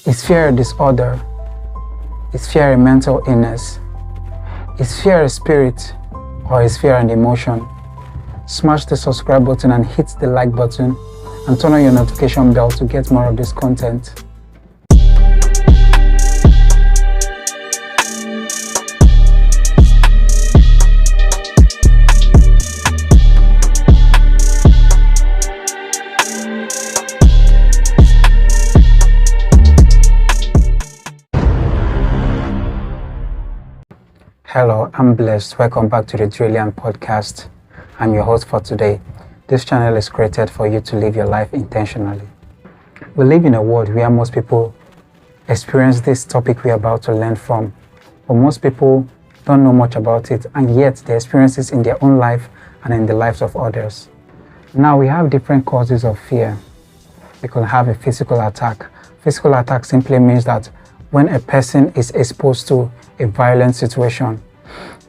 Is fear a disorder? Is fear a mental illness? Is fear a spirit, or is fear an emotion? Smash the subscribe button and hit the like button and turn on your notification bell to get more of this content. Hello, I'm Blessed. Welcome back to the Trillion Podcast. I'm your host for today. This channel is created for you to live your life intentionally. We live in a world where most people experience this topic we're about to learn from, but most people don't know much about it, and yet they experience it in their own life and in the lives of others. Now we have different causes of fear. We can have a physical attack. Physical attack simply means that when a person is exposed to a violent situation.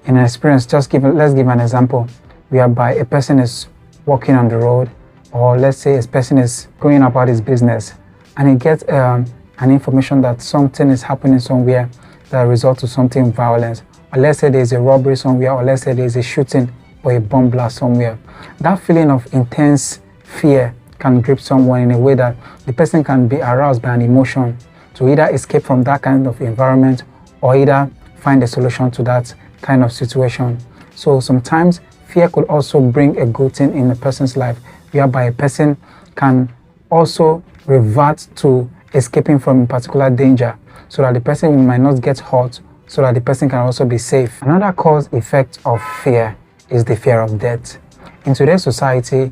In an experience, let's give an example whereby a person is walking on the road, or let's say a person is going about his business and he gets an information that something is happening somewhere that results to something violent, or let's say there's a robbery somewhere, or let's say there's a shooting or a bomb blast somewhere. That feeling of intense fear can grip someone in a way that the person can be aroused by an emotion to either escape from that kind of environment or either find a solution to that kind of situation. So sometimes fear could also bring a good thing in a person's life, whereby a person can also revert to escaping from a particular danger so that the person might not get hurt, so that the person can also be safe. Another cause effect of fear is the fear of death. In today's society,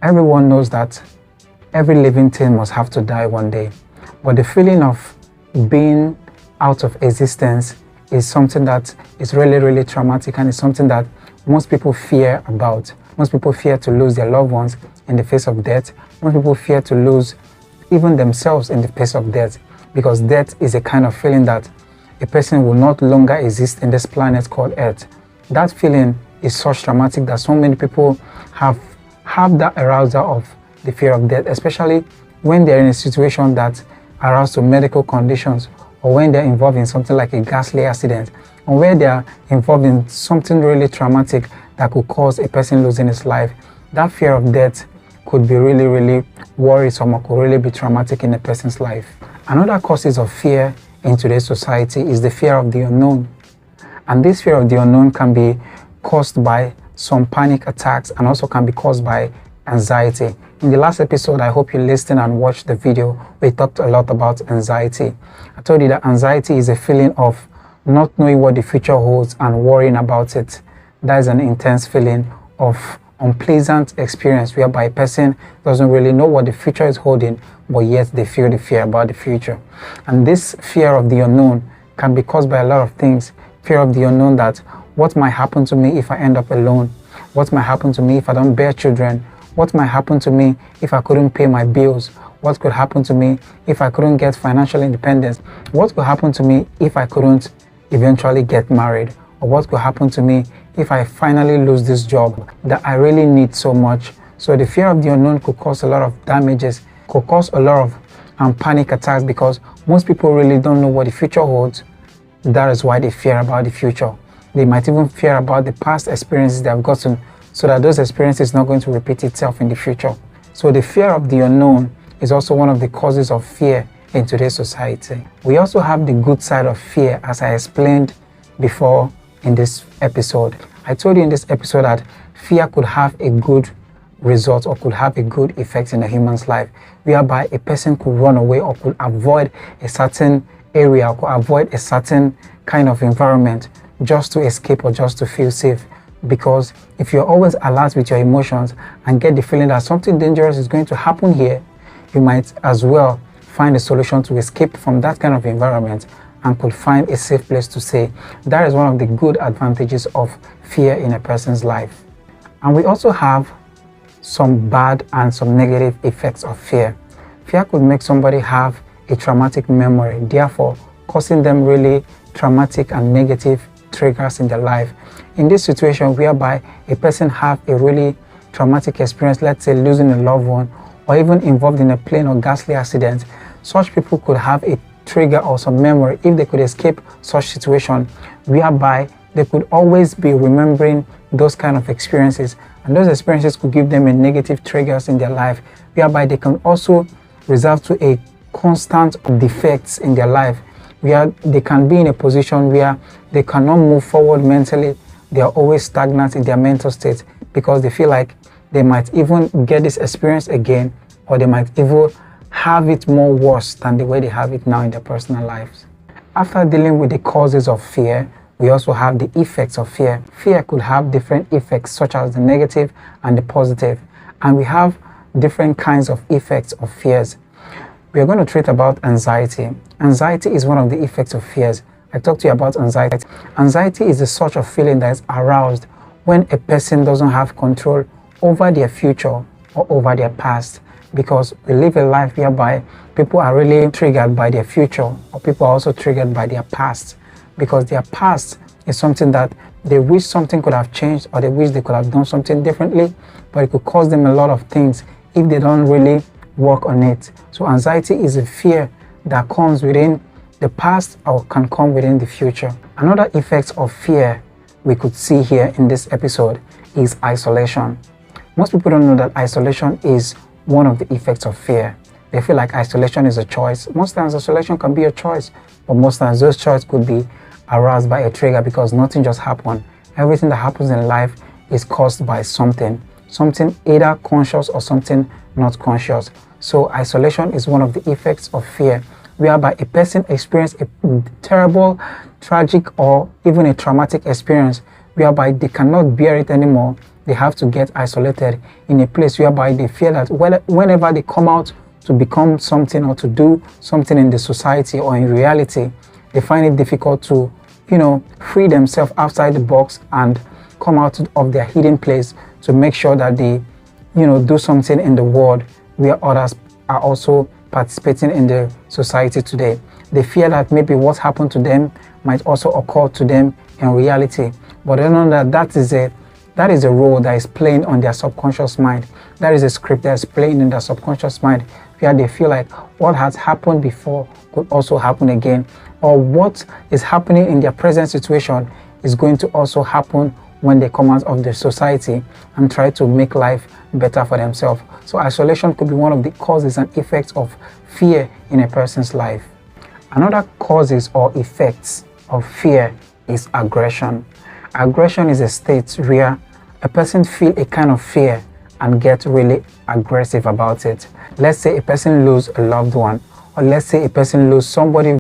everyone knows that every living thing must have to die one day, but the feeling of being out of existence is something that is really traumatic, and it's something that most people fear about. Most people fear to lose their loved ones in the face of death. Most people fear to lose even themselves in the face of death, because death is a kind of feeling that a person will not longer exist in this planet called Earth. That feeling is so traumatic that so many people have that arousal of the fear of death, especially when they're in a situation that arouses to medical conditions, or when they're involved in something like a ghastly accident, or where they're involved in something really traumatic that could cause a person losing his life. That fear of death could be really worrisome, or could really be traumatic in a person's life. Another causes of fear in today's society is the fear of the unknown. And this fear of the unknown can be caused by some panic attacks and also can be caused by anxiety. In the last episode, I hope you listened and watched the video. We talked a lot about anxiety. I told you that anxiety is a feeling of not knowing what the future holds and worrying about it. That is an intense feeling of unpleasant experience whereby a person doesn't really know what the future is holding, but yet they feel the fear about the future. And this fear of the unknown can be caused by a lot of things. Fear of the unknown, that what might happen to me if I end up alone? What might happen to me if I don't bear children? What might happen to me if I couldn't pay my bills? What could happen to me if I couldn't get financial independence? What could happen to me if I couldn't eventually get married? Or what could happen to me if I finally lose this job that I really need so much? So the fear of the unknown could cause a lot of damages, could cause a lot of panic attacks, because most people really don't know what the future holds. That is why they fear about the future. They might even fear about the past experiences they have gotten, so that those experiences are not going to repeat itself in the future. So the fear of the unknown is also one of the causes of fear in today's society. We also have the good side of fear, as I explained before in this episode. I told you in this episode that fear could have a good result, or could have a good effect in a human's life, whereby a person could run away, or could avoid a certain area, or could avoid a certain kind of environment just to escape or just to feel safe. Because if you're always alert with your emotions and get the feeling that something dangerous is going to happen here, you might as well find a solution to escape from that kind of environment and could find a safe place to stay. That is one of the good advantages of fear in a person's life. And we also have some bad and some negative effects of fear. Fear could make somebody have a traumatic memory, therefore causing them really traumatic and negative triggers in their life. In this situation whereby a person have a really traumatic experience, let's say losing a loved one, or even involved in a plane or ghastly accident, such people could have a trigger or some memory, if they could escape such situation, whereby they could always be remembering those kind of experiences, and those experiences could give them a negative triggers in their life, whereby they can also result to a constant defects in their life, where they can be in a position where they cannot move forward mentally. They are always stagnant in their mental state because they feel like they might even get this experience again, or they might even have it more worse than the way they have it now in their personal lives. After dealing with the causes of fear, we also have the effects of fear. Fear could have different effects, such as the negative and the positive, and we have different kinds of effects of fears. We are going to treat about anxiety. Anxiety is one of the effects of fears. I talked to you about anxiety. Anxiety is the sort of feeling that is aroused when a person doesn't have control over their future or over their past, because we live a life whereby people are really triggered by their future, or people are also triggered by their past, because their past is something that they wish something could have changed, or they wish they could have done something differently, but it could cause them a lot of things if they don't really work on it. So anxiety is a fear that comes within the past or can come within the future. Another effect of fear we could see here in this episode is isolation. Most people don't know that isolation is one of the effects of fear. They feel like isolation is a choice. Most times isolation can be a choice, but most times those choices could be aroused by a trigger, because nothing just happened. Everything that happens in life is caused by something either conscious or something not conscious. So isolation is one of the effects of fear, whereby a person experiences a terrible, tragic, or even a traumatic experience, whereby they cannot bear it anymore. They have to get isolated in a place whereby they feel that whenever they come out to become something or to do something in the society or in reality, they find it difficult to, free themselves outside the box and come out of their hidden place to make sure that they, do something in the world where others are also participating in the society today. They fear that maybe what happened to them might also occur to them in reality, but they know that that is a role that is playing on their subconscious mind. That is a script that is playing in their subconscious mind, where they feel like what has happened before could also happen again, or what is happening in their present situation is going to also happen when they come out of the society and try to make life better for themselves. So isolation could be one of the causes and effects of fear in a person's life. Another causes or effects of fear is aggression. Aggression is a state where a person feels a kind of fear and get really aggressive about it. Let's say a person loses a loved one, or let's say a person loses somebody